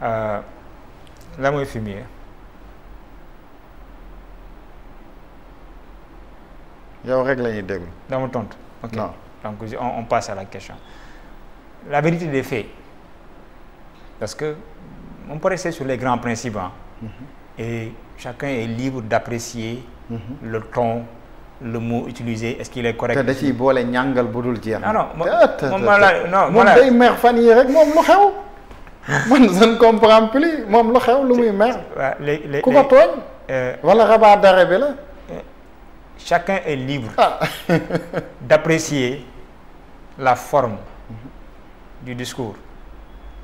la mooy fumier. yow rek la ñuy déglu. dama tontu. ok non donc on passe à la question. La vérité des faits, parce que on peut rester sur les grands principes, hein, et chacun est libre d'apprécier le ton, le mot utilisé, est-ce qu'il est correct. te da ciy boole ñàngal bu dul jeex. non moom day mer fan yii rek moom lu xew. man je ne comprends plus moom lu xew lu muy mer. waaw ku ko tooñ. wala rabat d'arrêt bi la. Chacun est libre d'apprécier la forme du discours,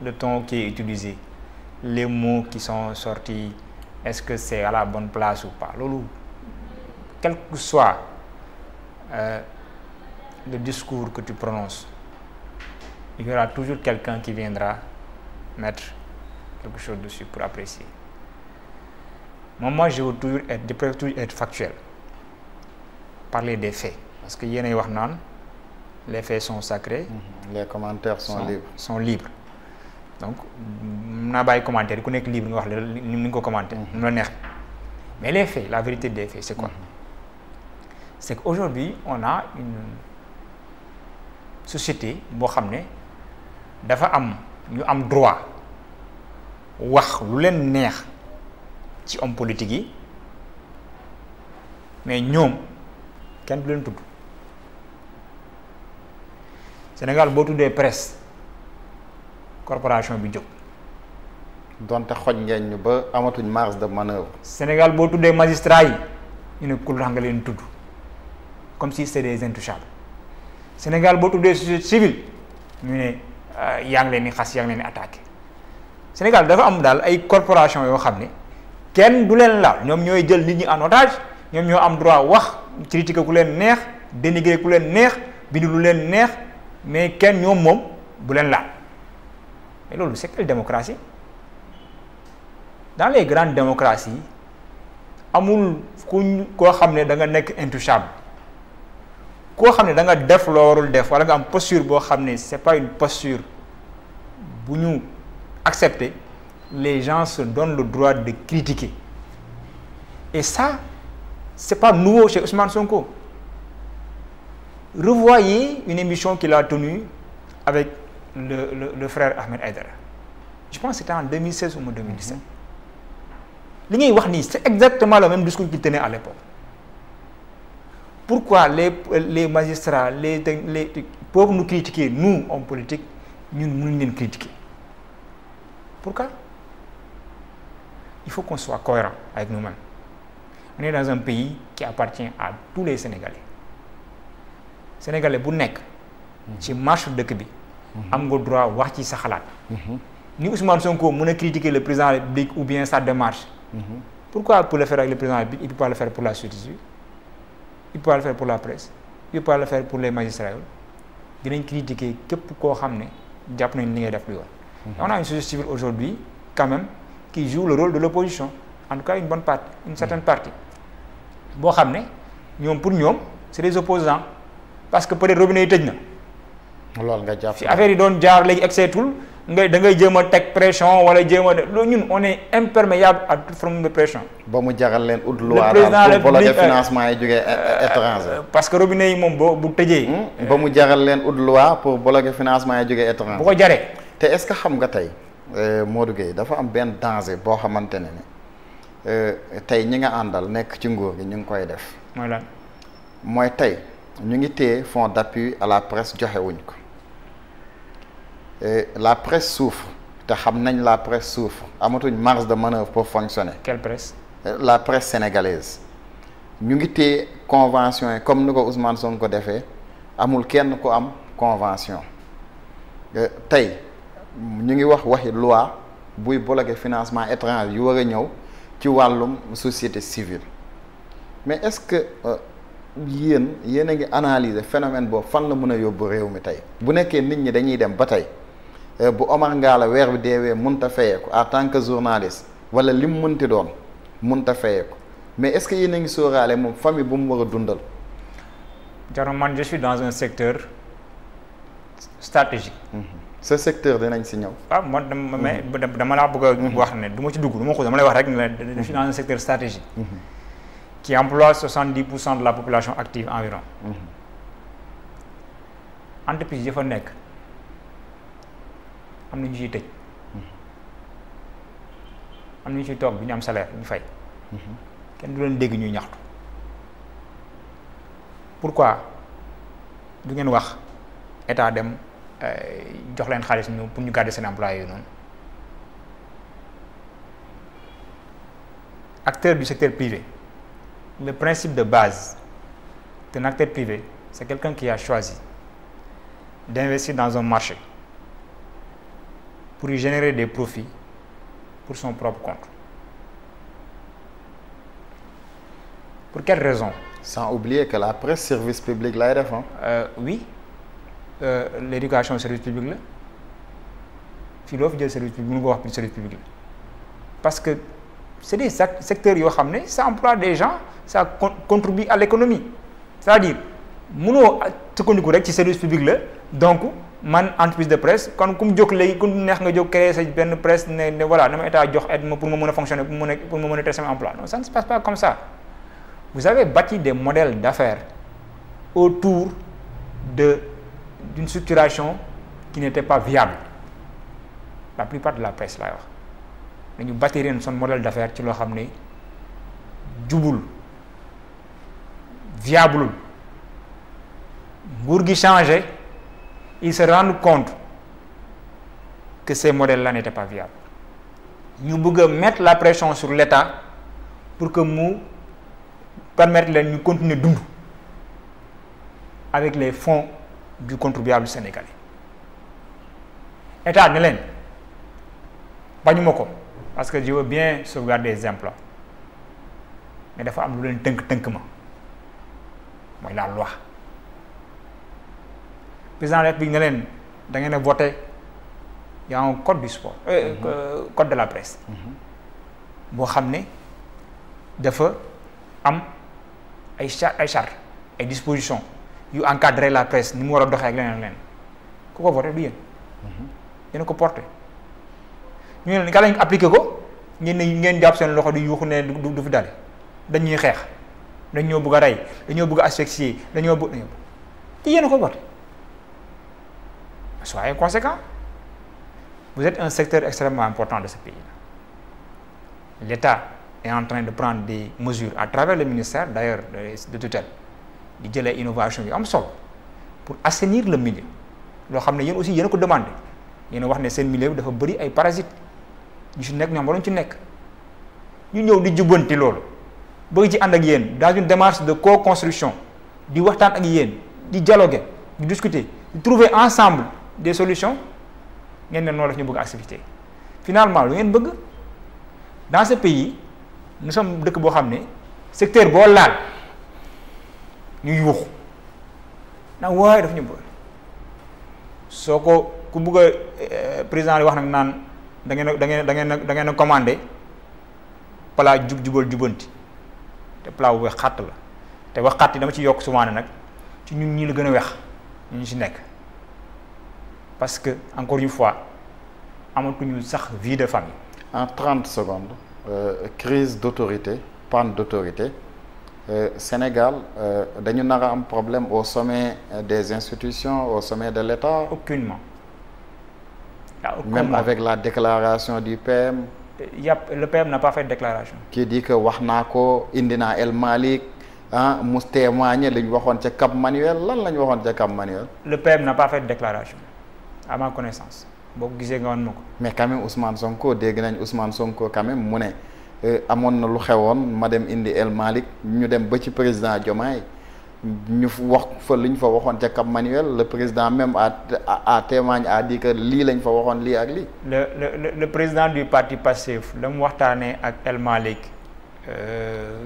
le ton qui est utilisé, les mots qui sont sortis, est-ce que c'est à la bonne place ou pas. Loolu, quel que soit le discours que tu prononces, il y aura toujours quelqu'un qui viendra mettre quelque chose dessus pour apprécier. Moi, je veux toujours être factuel. Parler des faits, parce que yéenay wax naan les faits sont sacrés. Les commentaires sont libres. Donc naa bàyyi commentaire ku nekk libre nga wax ni nga ko commenté. nu la neex mais les faits, la vérité des faits, c'est quoi? C'est qu'aujourd'hui on a une société boo xam ne dafa am ñu am droit wax lu leen neex ci homme politique yi mais ñoom. kenn du leen tudd Sénégal boo tuddee presse corporation bi jóg. donte xoj ngeen ñu ba amatuñ marge de manœuvre. Sénégal boo tuddee magistrat yi ñu ne ku tax nga leen tudd comme si c'est des intouchables. Sénégal boo tuddee société civile ñu ne yaa ngi leen di xas yaa ngi leen di attaqué. Sénégal dafa am daal ay corporation yoo xam ne kenn du leen laal ñoom ñooy jël nit ñi en otage ñoom ñoo am droit wax. critiquer ku leen neex dénigrer ku leen neex bind lu leen neex mais kenn ñoom moom bu leen laal mais loolu c'est quelle démocratie? Dans les grandes démocraties amul koo xam ne da nga nekk intouchable koo xam ne da nga def loo warul def wala nga am posture boo xam ne c'est pas une posture bu ñu accepter, les gens se donnent le droit de critiquer et ça c'est pas nouveau chez Ousmane Sonko. Revoyez une émission qu'il a tenue avec le frère Ahmed Aïdara. Je pense que c'était en 2016 ou en 2017. Li ngay wax nii c'est exactement le même discours qu'il tenait à l'époque. Pourquoi les magistrats les peuvent nous critiquer, nous hommes politiques, ñun mënuñ leen critiquer? Pourquoi? Il faut qu'on soit cohérent avec nous-mêmes. On est dans un pays qui appartient à tous les Sénégalais. Sénégalais bu nekk ci marche dëkk bi am nga droit wax ci sa xalaat. Ni Ousmane Sonko mën a critiquer le président de la République ou bien sa démarche. Pourquoi pour le faire avec le président de la République, il ne peut pas le faire pour la société civile, il ne peut pas le faire pour la presse, il ne peut pas le faire pour les magistrats. Dinañ critiquer képp koo xam ne jàpp nañ li ngay def lu yoon. On a une société civile aujourd'hui quand même qui joue le rôle de l'opposition, en tout cas une bonne partie, une certaine partie. Boo xam ne ñoom pour ñoom c'est des opposants parce que peut-être robinet yi tëj na. loolu nga jàpp fi affaire yi doon jaar léegi excès-tul da ngay jéem a teg pression wala jéem a def loolu ñun on est imperméable à toute forme de pression. ba mu jaral leen ut loi daal pour bloquer financement yi jógee étranger. parce que robinet yi moom bu tëjee. ba mu jaral leen ut loi pour bloquer financement yi jógee étranger. bu ko jaree. te est-ce que xam nga tey Modou Gueye dafa am benn danger boo xamante ne tey ñi nga àndal nekk ci nguur gi ñu ngi koy def. mooy lan. mooy tey ñu ngi téye fonds d'appui à la presse joxe wuñ ko la presse souffre te xam nañ la presse souffre amatuñ marge de manœuvre pour fonctionner. Quelle presse. La presse sénégalaise ñu ngi téye convention yi comme ni ko Ousmane Sonko defee amul kenn ku am convention tey ñu ngi waxi loi buy bloquer financement étranger yu war a ñëw ci wàllum société civile mais est-ce que yéen a ngi analyser phénomène boobu fan la mën a yóbbu réew mi tey bu nekkee nit ñi dañuy dem ba tey bu Omar Ngalla weer bi deewee mënta fayeeku en tant que journaliste wala lim mënti doon mënta fayeeku mais est-ce que yéen a ngi sóoraale moom famille bu mu war a dundal. Jaro man je suis dans un secteur stratégique. ce secteur dinañ si ñëw. ah man dama laa bëgg a wax ne du ma ci dugg du ma ko dama lay wax rek ne je suis dans un secteur stratégique qui emploie 70% de la population active environ. Entreprise yi fa nekk am na ñu ciy tëj am na ñu ciy toog du ñu am salaire ñu fay kenn du leen dégg ñuy ñaxtu pourquoi du ngeen wax état dem jox leen xaalis ñu pour ñu garder seen employés yooyu noonu. Acteur du secteur privé, le principe de base d'un acteur privé, c'est quelqu'un qui a choisi d'investir dans un marché pour y générer des profits pour son propre compte. Pour quelle raison? Sans oublier que la presse service public lay def. Oui, l'éducation service public la fii loo fi jël service public mënu ko wax plus service public la parce que c'est des secteurs yoo xam ne ça emploie des gens, ça contribue à l'économie. C'est-à-dire mënoo sukkandiku rek ci service public la donc man entreprise de presse kon ku mu jóg léegi ku neex nga jóg créer sa benn presse ne voilà dama état jox aide pour ma mën a fonctionner pour ma mën a ter sama emploi. Non, ça ne se passe pas comme ça. Vous avez bâti des modèles d'affaires autour d'une structuration qui n'était pas viable. La plupart de la presse laay wax dañu bâtir son modèle d'affaires ci loo xam ne jubul viable nguur gi changé ils se rendent compte que ces modèles-là n'étaient pas viables ñu bëgg a mettre la pression sur l'État pour que mu permettre leen ñu continuer dund avec les fonds du contribuable sénégalais. État ne leen bañuma ko parce que je veux bien sauvegarder des emplois mais dafa am lu leen tënk ma mooy la loi. Président de la République ne leen da ngeen a voté y a un code du sport code de la presse boo xam ne dafa am ay charte ay dispositions yu encadrer la presse ni mu war a doxee ak leneen ku ko voté du yéen yéen a ko porté ñu ne ka lañ appliqué ko ngeen jàpp seen loxo di yuuxu ne du fi dale dañuy xeex dañoo bëgg a rey dañoo bëgg a asphyxier dañoo bëgg te yéen a ko voté. Soyez conséquents. Vous êtes un secteur extrêmement important de ce pays. L'État est en train de prendre des mesures à travers le ministère d'ailleurs de tutelle di jëlee innovation yu am solo pour assainir le milieu loo xam ne yéen aussi yéen a ko demandé yéen a wax ne seen milieu bi dafa bëri ay parasites ñu ci nekk ñoom waruñu ci nekk ñu ñëw di jubbanti loolu bëgg ci ànd ak yéen dans une démarche de co-construction di waxtaan ak yéen di dialoguer di discuter di trouver ensemble des solutions ngeen ne noonu la ñu bëgg activité finalement lu ngeen bëgg dans ce pays nous sommes dëkk boo xam ne secteur boo laal ñu yuuxu ndax waaye daf ñu bëgg soo ko ku bëgg a président di wax nag naan da ngeen a commandé plat jubal jubanti te plat bu weex xàtt la te wax xàtt yi dama ci yokk souvent nag ci ñun ñii la gën a weex ñu ci nekk parce que encore une fois amatuñu sax vie de famille. En 30 secondes crise d'autorité panne d'autorité Sénégal dañu nar a am problème au sommet des institutions au sommet de l'État. Aucunement. Même avec la déclaration du PM. Le PM n'a pas fait de déclaration. Qui dit que wax naa ko indi naa El Malick mu témoigner li ñu waxoon ca Cap Manuel lan la ñu waxoon ca Cap Manuel. Le PM n'a pas fait de déclaration à ma connaissance boo ko gisee nga woon ma ko. mais quand même Ousmane Sonko dégg nañ Ousmane Sonko quand même mu ne amoon na lu xewoon ma dem indi El Malick ñu dem ba ci président Diomaye ñu wax fa li ñu fa waxoon ca Cap Manuel le président même a témoigné a dit que lii lañ fa waxoon lii ak lii. le président du parti Pastef la mu waxtaanee ak El Malick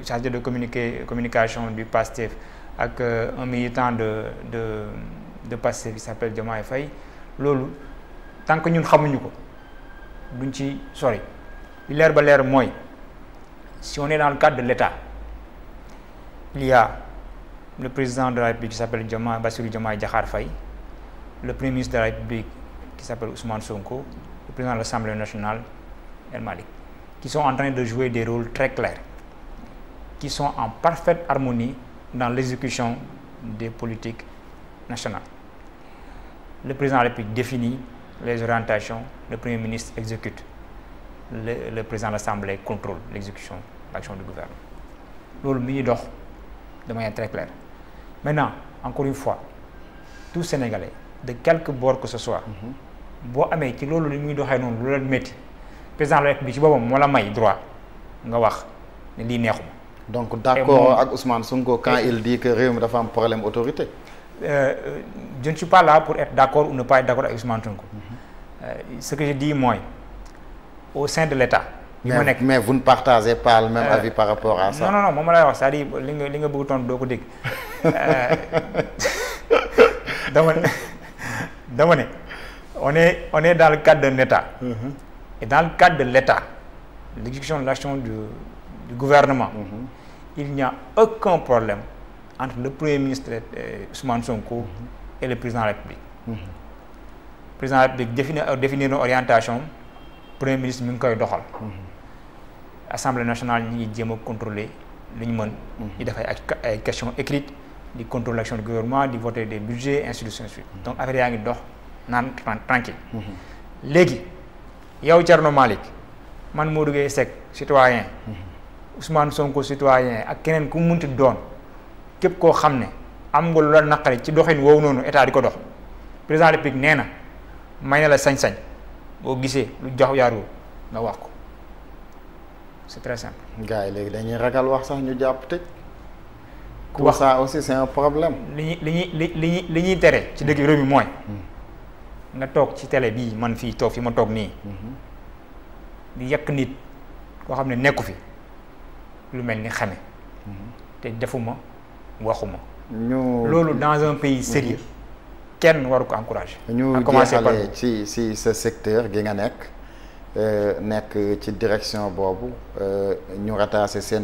chargé de communication du Pastef ak un militant de Pastef qui s'appelle Diomaye Faye loolu tant que ñun xamuñu ko duñ ci sori li leer ba leer mooy si on est dans le cadre de l'État il y a le président de la République qui s'appelle Bassirou Diomaye Diakhar Faye, le premier ministre de la République qui s'appelle Ousmane Sonko, le président de l'Assemblée nationale, El Malick, qui sont en train de jouer des rôles très clairs, qui sont en parfaite harmonie dans l'exécution des politiques nationales. Le président de la République définit les orientations, le Premier ministre exécute, le président de l'Assemblée contrôle l'exécution de l'action du gouvernement. Loolu mi ngi dox de manière très claire. Maintenant, encore une fois, tout Sénégalais, de quelque bord que ce soit, boo amee ci loolu li muy doxee noonu lu leen métti président de la République ci boppam moo la may droit nga wax ne lii neexuma. Donc d'accord ak Ousmane Sonko quand il dit que réew mi dafa am problème autorité. Je ne suis pas là pour être d'accord ou ne pas être d'accord avec Ousmane Sonko. Ce que je dis mooy au sein de l'État. mais vous ne partagez pas le même avis par rapport à ça. non moom lay wax c'est-à-dire li nga bëgg tontu doo ko dégg dama ne on est dans le cadre d'un État. Et dans le cadre de l'État, l'exécution de l'action du gouvernement, il n'y a aucun problème entre le Premier ministre Ousmane Sonko et le président de la République. Le président de la République définir une orientation, Premier ministre mi ngi koy doxal. Assemblée nationale ñi ngi jéem a contrôler li ñu mën. di def ay questions écrites di contrôler l'action du gouvernement di voter des budgets ainsi de suite. Donc affaire yaa ngi dox naan tranquille. Léegi yow Thierno Malick man Modou Gueye Seck citoyen Ousmane Sonko citoyen ak keneen ku munti doon képp koo xam ne am nga lu la naqari ci doxin woowu noonu état di ko dox président de la République nee na may na la sañ-sañ boo gisee lu jox yaaroo nga wax ko c'est très simple. gars yi léegi dañuy ragal wax sax ñu jàpp tëj. ku wax ça aussi c'est un problème. li ñuy tere ci dëkk réew mi mooy. nga toog ci télé bii man fii toog fi ma toog nii. di yekk nit koo xam ne nekku fi lu mel ni xame. te defuma waxuma. loolu dans un pays sérieux kenn waru ko encourager. ñu jeexalee ci sa secteur gi nga nekk ci direction boobu ñu rattaché seen.